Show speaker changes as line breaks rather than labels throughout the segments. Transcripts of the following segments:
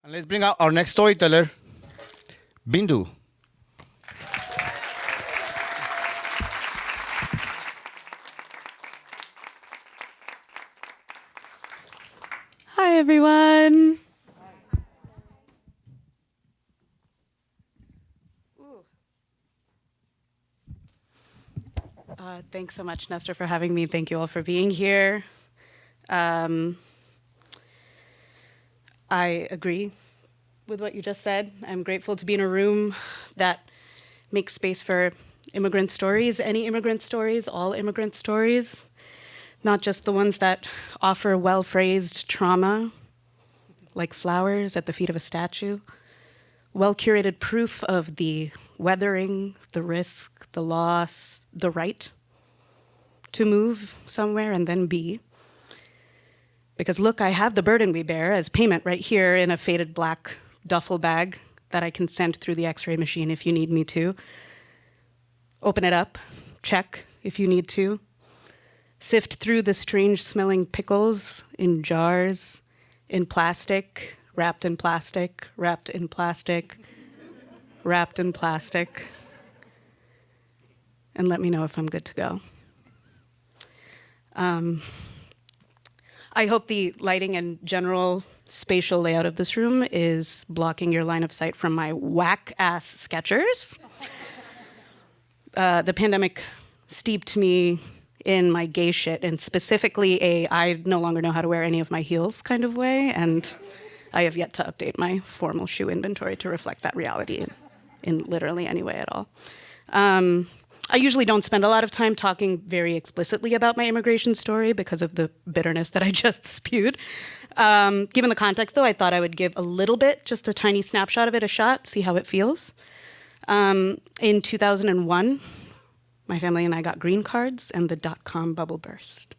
And let's bring out our next storyteller, Bindu.
Hi, everyone. Thanks so much, Nestor, for having me. Thank you all for being here. I agree with what you just said. I'm grateful to be in a room that makes space for immigrant stories, any immigrant stories, all immigrant stories, not just the ones that offer well-phrased trauma, like flowers at the feet of a statue, well-curated proof of the weathering, the risk, the loss, the right to move somewhere and then be. Because look, I have the burden we bear as payment right here in a faded black duffel bag that I can send through the X-ray machine if you need me to. Open it up, check if you need to. Sift through the strange smelling pickles in jars, in plastic, wrapped in plastic, wrapped in plastic, wrapped in plastic. And let me know if I'm good to go. I hope the lighting and general spatial layout of this room is blocking your line of sight from my whack-ass Skechers. The pandemic steeped me in my gay shit, and specifically I no longer know how to wear any of my heels kind of way, and I have yet to update my formal shoe inventory to reflect that reality in literally any way at all. I usually don't spend a lot of time talking very explicitly about my immigration story because of the bitterness that I just spewed. Given the context, though, I thought I would give a little bit, just a tiny snapshot of it, a shot, see how it feels. In 2001, my family and I got green cards, and the dot-com bubble burst.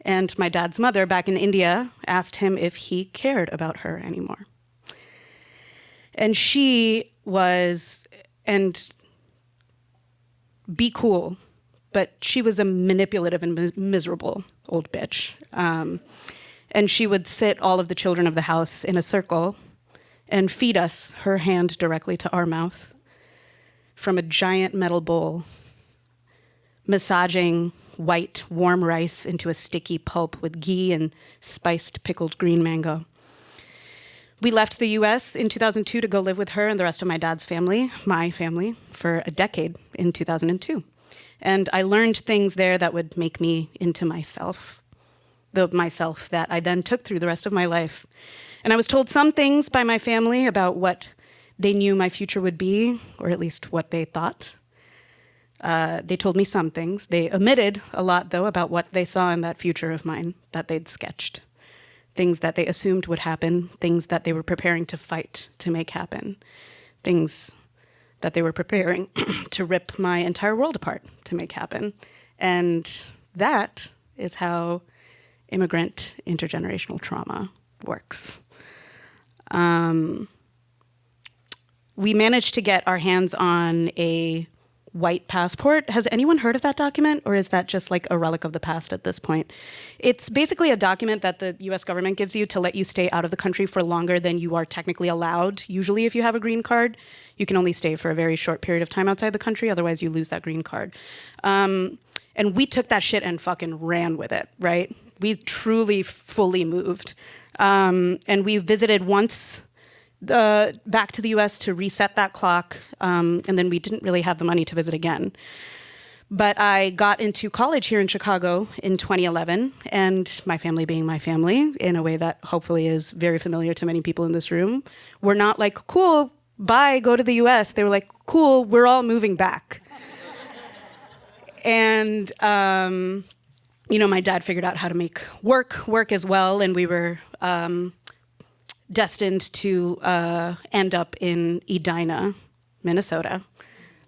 And my dad's mother, back in India, asked him if he cared about her anymore. And she was, and be cool, but she was a manipulative and miserable old bitch. And she would sit all of the children of the house in a circle and feed us her hand directly to our mouth from a giant metal bowl, massaging white, warm rice into a sticky pulp with ghee and spiced pickled green mango. We left the US in 2002 to go live with her and the rest of my dad's family, my family, for a decade in 2002. And I learned things there that would make me into myself, the myself that I then took through the rest of my life. And I was told some things by my family about what they knew my future would be, or at least what they thought. They told me some things. They omitted a lot, though, about what they saw in that future of mine that they'd sketched. Things that they assumed would happen, things that they were preparing to fight to make happen, things that they were preparing to rip my entire world apart to make happen. And that is how immigrant intergenerational trauma works. We managed to get our hands on a white passport. Has anyone heard of that document, or is that just like a relic of the past at this point? It's basically a document that the US government gives you to let you stay out of the country for longer than you are technically allowed. Usually if you have a green card, you can only stay for a very short period of time outside the country, otherwise you lose that green card. And we took that shit and fucking ran with it, right? We truly fully moved. And we visited once back to the US to reset that clock, and then we didn't really have the money to visit again. But I got into college here in Chicago in 2011, and my family being my family, in a way that hopefully is very familiar to many people in this room, were not like, cool, bye, go to the US. They were like, cool, we're all moving back. And, you know, my dad figured out how to make work as well, and we were destined to end up in Edina, Minnesota,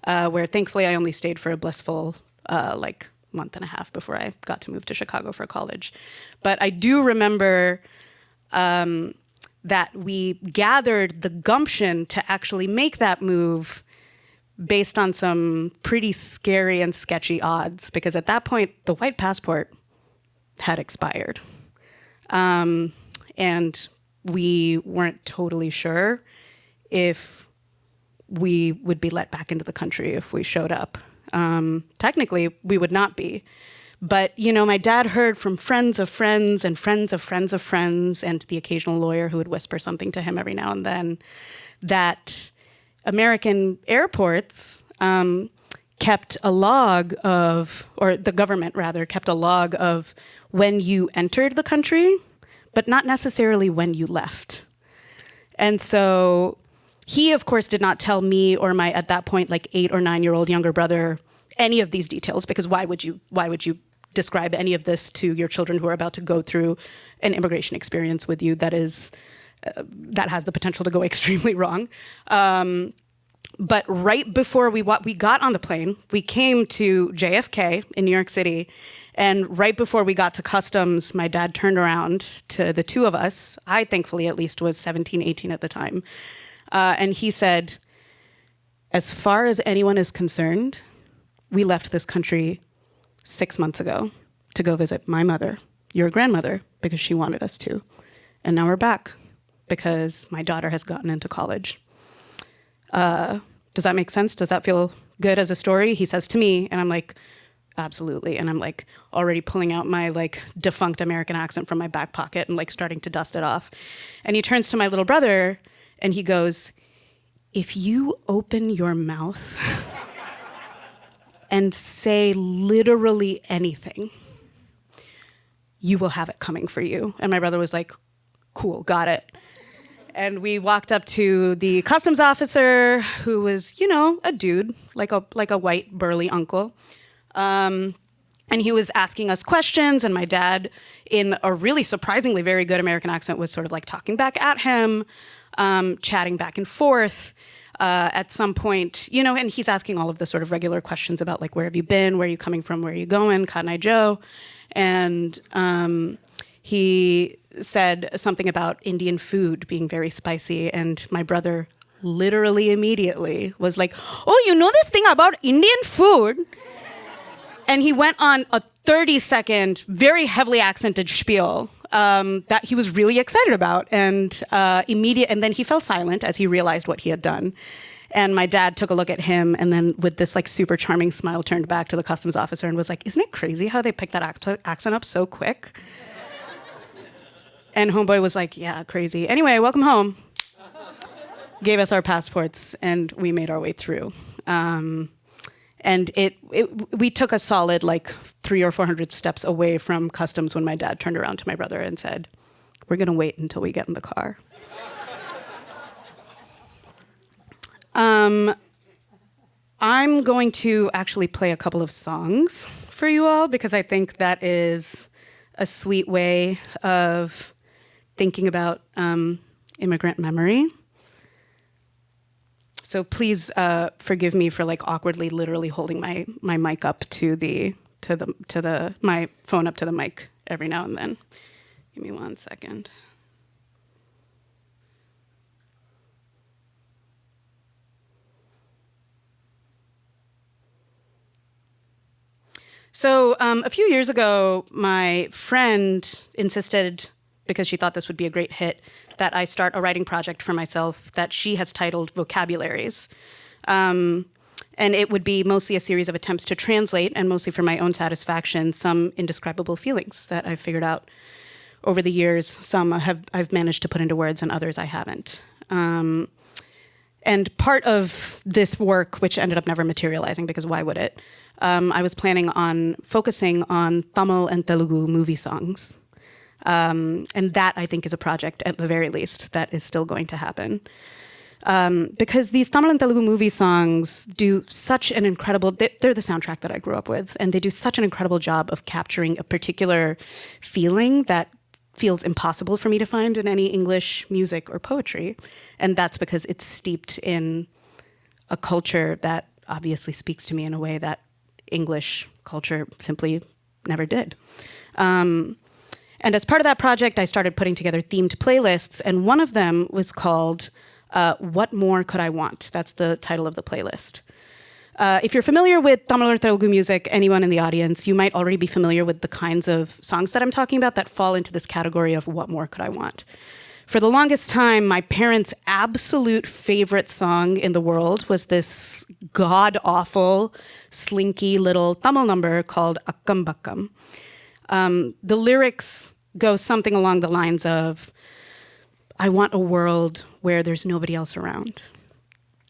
where thankfully I only stayed for a blissful like month and a half before I got to move to Chicago for college. But I do remember that we gathered the gumption to actually make that move based on some pretty scary and sketchy odds, because at that point, the white passport had expired. And we weren't totally sure if we would be let back into the country if we showed up. Technically, we would not be. But, my dad heard from friends of friends and friends of friends of friends and the occasional lawyer who would whisper something to him every now and then that American airports kept a log of, or the government rather, kept a log of when you entered the country, but not necessarily when you left. And so he, of course, did not tell me or my, at that point, like 8 or 9-year-old younger brother any of these details, because why would you describe any of this to your children who are about to go through an immigration experience with you that is that has the potential to go extremely wrong. But right before we got on the plane, we came to JFK in New York City, and right before we got to customs, my dad turned around to the two of us. I thankfully at least was 17, 18 at the time. And he said, as far as anyone is concerned, we left this country 6 months ago to go visit my mother, your grandmother, because she wanted us to. And now we're back because my daughter has gotten into college. Does that make sense? Does that feel good as a story? He says to me, and I'm like, absolutely. And I'm like already pulling out my like defunct American accent from my back pocket and like starting to dust it off. And he turns to my little brother and he goes, if you open your mouth and say literally anything, you will have it coming for you. And my brother was like, cool, got it. And we walked up to the customs officer, who was, a dude, like a white burly uncle. And he was asking us questions, and my dad, in a really surprisingly very good American accent, was sort of like talking back at him, chatting back and forth. At some point, and he's asking all of the sort of regular questions about like, where have you been? Where are you coming from? Where are you going? Cotton Eye Joe. And he said something about Indian food being very spicy. And my brother literally immediately was like, oh, you know this thing about Indian food? And he went on a 30-second, very heavily accented spiel that he was really excited about. And and then he fell silent as he realized what he had done. And my dad took a look at him and then with this like super charming smile turned back to the customs officer and was like, isn't it crazy how they picked that accent up so quick? And homeboy was like, yeah, crazy. Anyway, welcome home. Gave us our passports and we made our way through. And we took a solid like 300 or 400 steps away from customs when my dad turned around to my brother and said, we're gonna wait until we get in the car. I'm going to actually play a couple of songs for you all because I think that is a sweet way of thinking about immigrant memory. So please forgive me for like awkwardly, literally holding my mic up my phone up to the mic every now and then. Give me 1 second. So a few years ago, my friend insisted, because she thought this would be a great hit, that I start a writing project for myself that she has titled Vocabularies. And it would be mostly a series of attempts to translate, and mostly for my own satisfaction, some indescribable feelings that I've figured out over the years. Some I've managed to put into words and others I haven't. And part of this work, which ended up never materializing because why would it? I was planning on focusing on Tamil and Telugu movie songs. And that, I think, is a project, at the very least, that is still going to happen. Because these Tamil and Telugu movie songs do such an incredible... They're the soundtrack that I grew up with, and they do such an incredible job of capturing a particular feeling that feels impossible for me to find in any English music or poetry. And that's because it's steeped in a culture that obviously speaks to me in a way that English culture simply never did. And as part of that project, I started putting together themed playlists, and one of them was called What More Could I Want? That's the title of the playlist. If you're familiar with Tamil or Telugu music, anyone in the audience, you might already be familiar with the kinds of songs that I'm talking about that fall into this category of what more could I want. For the longest time, my parents' absolute favorite song in the world was this god-awful, slinky little Tamil number called Akkam Bakkam. The lyrics go something along the lines of, I want a world where there's nobody else around.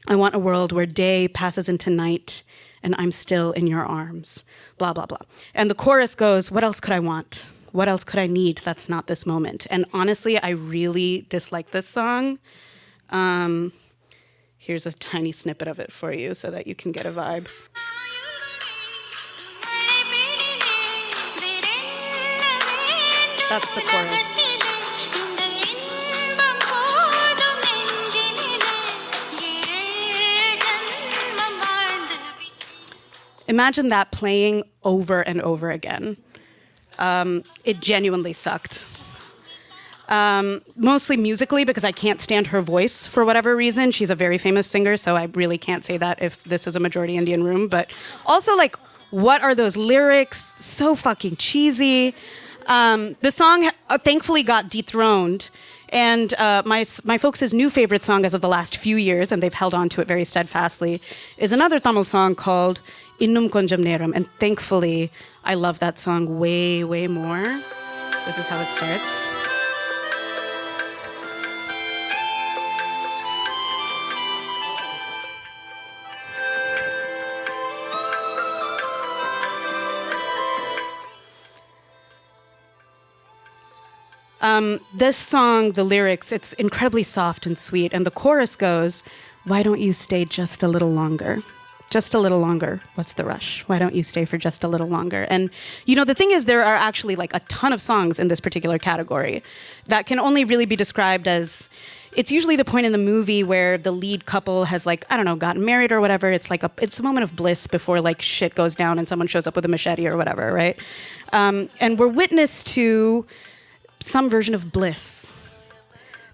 I want a world where day passes into night and I'm still in your arms, blah, blah, blah. And the chorus goes, what else could I want? What else could I need that's not this moment? And honestly, I really dislike this song. Here's a tiny snippet of it for you so that you can get a vibe. That's the chorus. Imagine that playing over and over again. It genuinely sucked. Mostly musically, because I can't stand her voice for whatever reason. She's a very famous singer, so I really can't say that if this is a majority Indian room. But also, like, what are those lyrics? So fucking cheesy. The song thankfully got dethroned. And my folks' new favorite song as of the last few years, and they've held on to it very steadfastly, is another Tamil song called Innum Konjam Neram. And thankfully, I love that song way, way more. This is how it starts. This song, the lyrics, it's incredibly soft and sweet. And the chorus goes, why don't you stay just a little longer? Just a little longer. What's the rush? Why don't you stay for just a little longer? And, you know, the thing is, there are actually like a ton of songs in this particular category that can only really be described as, it's usually the point in the movie where the lead couple has, like, I don't know, gotten married or whatever. It's like it's a moment of bliss before like shit goes down and someone shows up with a machete or whatever, right? And we're witness to some version of bliss.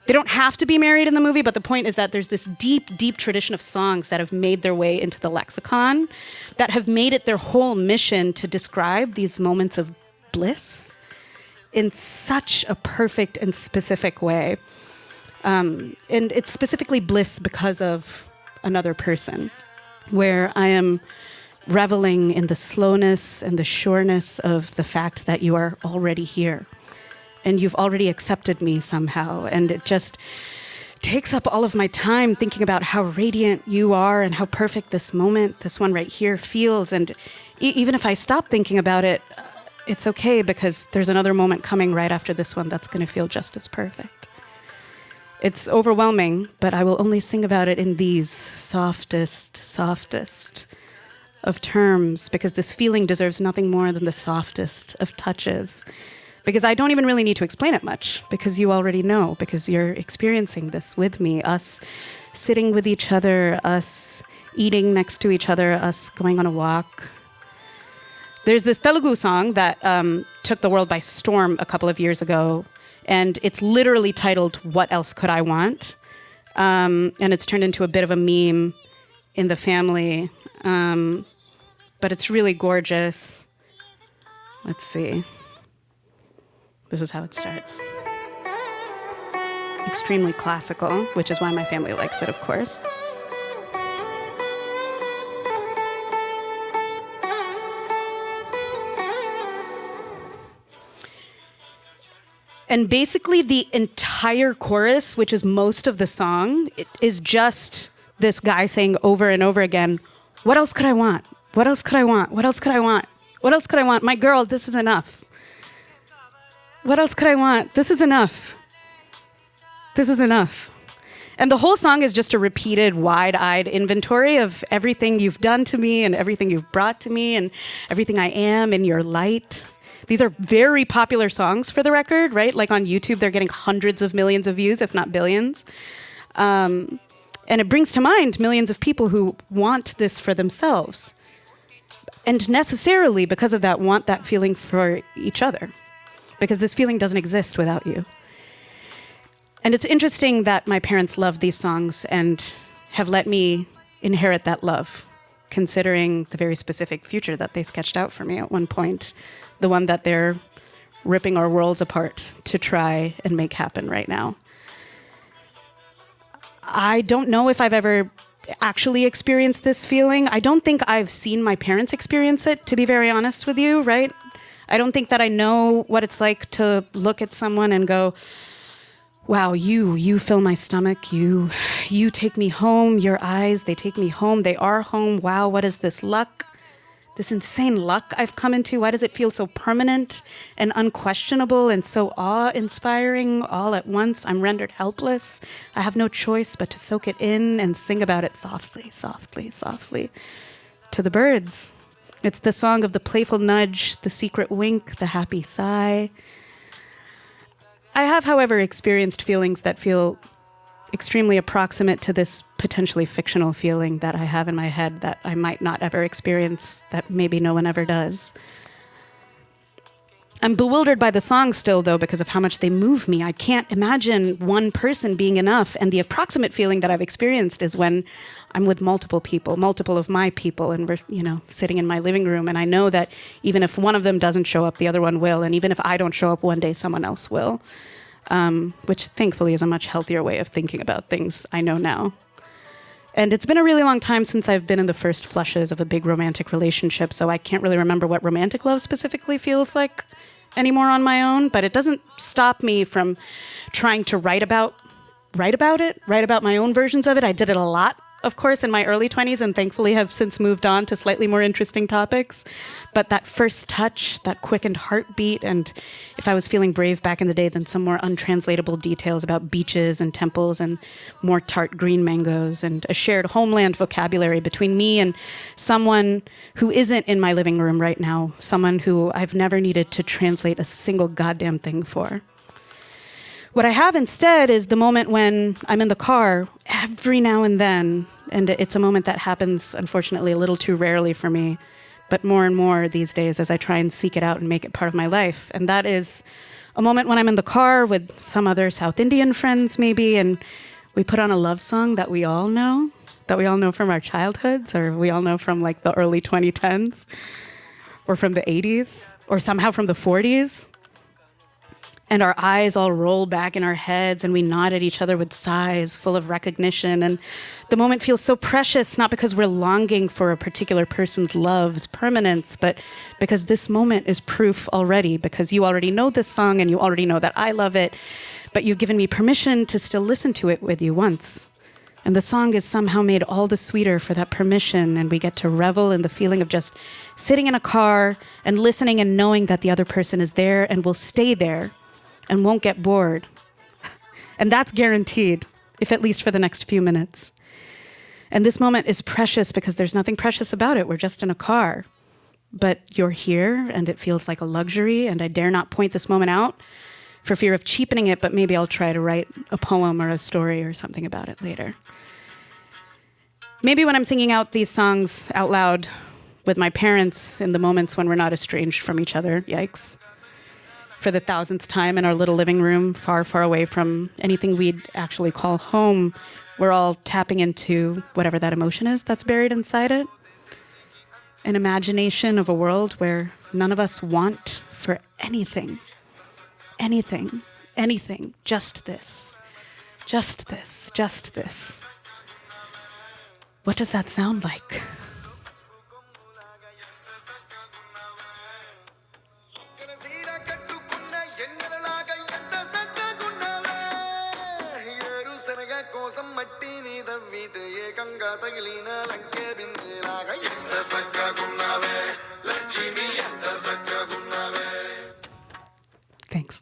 They don't have to be married in the movie, but the point is that there's this deep, deep tradition of songs that have made their way into the lexicon, that have made it their whole mission to describe these moments of bliss in such a perfect and specific way. And it's specifically bliss because of another person, where I am reveling in the slowness and the sureness of the fact that you are already here. And you've already accepted me somehow. And it just takes up all of my time thinking about how radiant you are and how perfect this moment, this one right here, feels. And even if I stop thinking about it, it's okay, because there's another moment coming right after this one that's going to feel just as perfect. It's overwhelming, but I will only sing about it in these softest of terms, because this feeling deserves nothing more than the softest of touches. Because I don't even really need to explain it much, because you already know, because you're experiencing this with me, us sitting with each other, us eating next to each other, us going on a walk. There's this Telugu song that took the world by storm a couple of years ago, and it's literally titled, What Else Could I Want? And it's turned into a bit of a meme in the family, but it's really gorgeous. Let's see. This is how it starts. Extremely classical, which is why my family likes it, of course. And basically the entire chorus, which is most of the song, it is just this guy saying over and over again, what else could I want? What else could I want? What else could I want? What else could I want? My girl, this is enough. What else could I want? This is enough. This is enough. And the whole song is just a repeated, wide-eyed inventory of everything you've done to me and everything you've brought to me and everything I am in your light. These are very popular songs, for the record, right? Like on YouTube, they're getting hundreds of millions of views, if not billions. And it brings to mind millions of people who want this for themselves. And necessarily, because of that, want that feeling for each other. Because this feeling doesn't exist without you. And it's interesting that my parents love these songs and have let me inherit that love, considering the very specific future that they sketched out for me at one point, the one that they're ripping our worlds apart to try and make happen right now. I don't know if I've ever actually experienced this feeling. I don't think I've seen my parents experience it, to be very honest with you, right? I don't think that I know what it's like to look at someone and go, wow, you fill my stomach. You take me home. Your eyes, they take me home. They are home. Wow, what is this luck? This insane luck I've come into. Why does it feel so permanent and unquestionable and so awe-inspiring all at once? I'm rendered helpless. I have no choice but to soak it in and sing about it softly, softly, softly to the birds. It's the song of the playful nudge, the secret wink, the happy sigh. I have, however, experienced feelings that feel extremely approximate to this potentially fictional feeling that I have in my head that I might not ever experience, that maybe no one ever does. I'm bewildered by the songs still, though, because of how much they move me. I can't imagine one person being enough, and the approximate feeling that I've experienced is when I'm with multiple people, multiple of my people, and we're, sitting in my living room, and I know that even if one of them doesn't show up, the other one will, and even if I don't show up one day, someone else will. Which thankfully is a much healthier way of thinking about things I know now. And it's been a really long time since I've been in the first flushes of a big romantic relationship, so I can't really remember what romantic love specifically feels like anymore on my own, but it doesn't stop me from trying to write about my own versions of it. I did it a lot, of course, in my early 20s, and thankfully have since moved on to slightly more interesting topics. But that first touch, that quickened heartbeat, and if I was feeling brave back in the day, then some more untranslatable details about beaches and temples and more tart green mangoes and a shared homeland vocabulary between me and someone who isn't in my living room right now, someone who I've never needed to translate a single goddamn thing for. What I have instead is the moment when I'm in the car every now and then, and it's a moment that happens, unfortunately, a little too rarely for me, but more and more these days as I try and seek it out and make it part of my life. And that is a moment when I'm in the car with some other South Indian friends maybe, and we put on a love song that we all know from our childhoods, or we all know from like the early 2010s, or from the 80s, or somehow from the 40s. And our eyes all roll back in our heads and we nod at each other with sighs full of recognition. And the moment feels so precious, not because we're longing for a particular person's love's permanence, but because this moment is proof already, because you already know this song and you already know that I love it, but you've given me permission to still listen to it with you once. And the song is somehow made all the sweeter for that permission, and we get to revel in the feeling of just sitting in a car and listening and knowing that the other person is there and will stay there and won't get bored. And that's guaranteed, if at least for the next few minutes. And this moment is precious because there's nothing precious about it. We're just in a car. But you're here, and it feels like a luxury, and I dare not point this moment out for fear of cheapening it, but maybe I'll try to write a poem or a story or something about it later. Maybe when I'm singing out these songs out loud with my parents in the moments when we're not estranged from each other, yikes, for the 1000th time in our little living room, far, far away from anything we'd actually call home, we're all tapping into whatever that emotion is that's buried inside it. An imagination of a world where none of us want for anything, anything, anything, just this, just this, just this. What does that sound like?
కోసం మట్టి నీ దవ్వితే ఏకంగా తగిలిన లంకే బిందెలాగా ఎంత సక్కగున్నావే లక్ష్మి ఎంత సక్కగున్నావే.
Thanks.